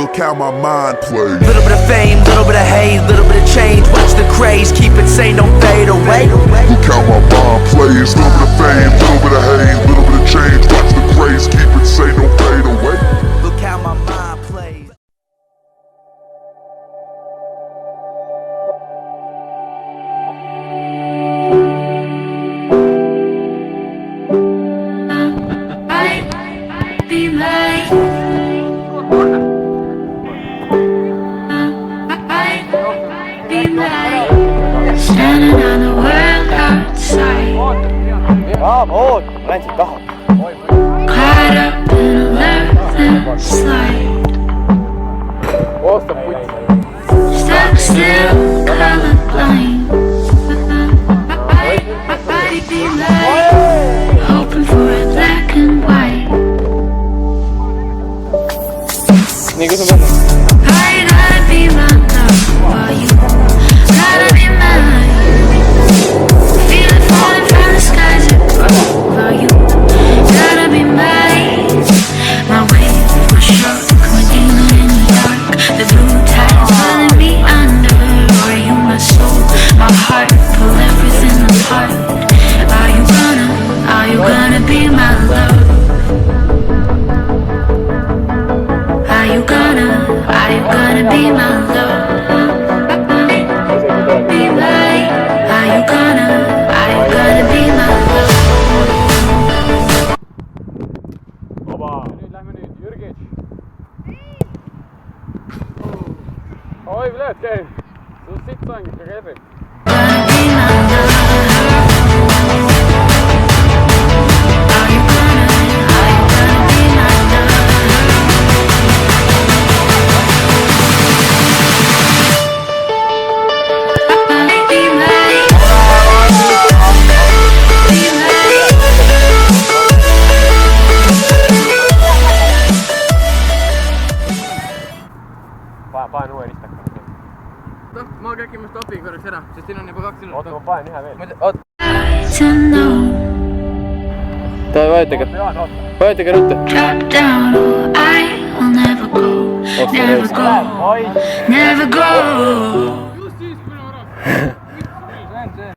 Look how my mind plays. Little bit of fame, little bit of hate, little bit of change. Watch the craze, keep it sane, don't fade away. Look how my mind plays. Little bit of fame, little bit of hate, little bit of change. Watch the craze, keep it sane, don't fade away. Look how my mind plays. Standing on the world outside, caught up in a living slide, stuck still, colorblind. I'd be like, hoping for a black and white. I gotta be my love while you gotta be mine. Feel it falling from the skies while you gotta be mine. My wave, my shark, my demon in the dark. The blue tide's pulling me under. Are you my soul, my heart, pull everything apart? Are you gonna be my love? Are you gonna be my love? Be mine. Are you gonna be my love? Oba. Nüüd lähme nüüd Jürgic. Oi, blöd, käib. See on sitt mäng, ikka käib. Gonna be my love. Are you gonna be my love? Paen uue ristaka. Ma käikin musta opin korraks ära, sest siin on juba 2 minut. Oota, ma paen ühe veel. To know. Vajutage ruttu. Drop down, oh, I will never go, never go, never go. Just siis, kui on ära. See.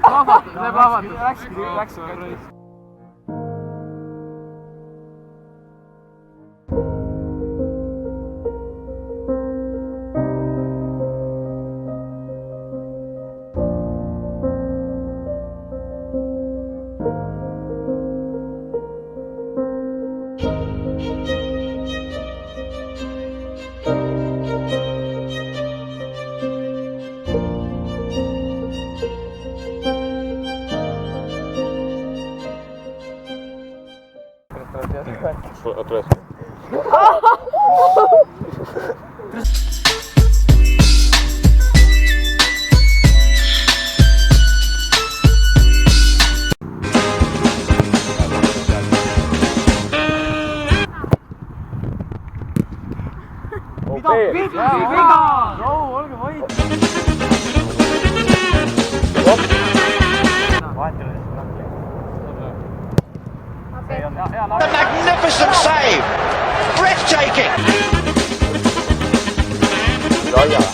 Lahvatud, läheb lahvatud. Läks. Otra vez. A magnificent save! Breathtaking! Vamos,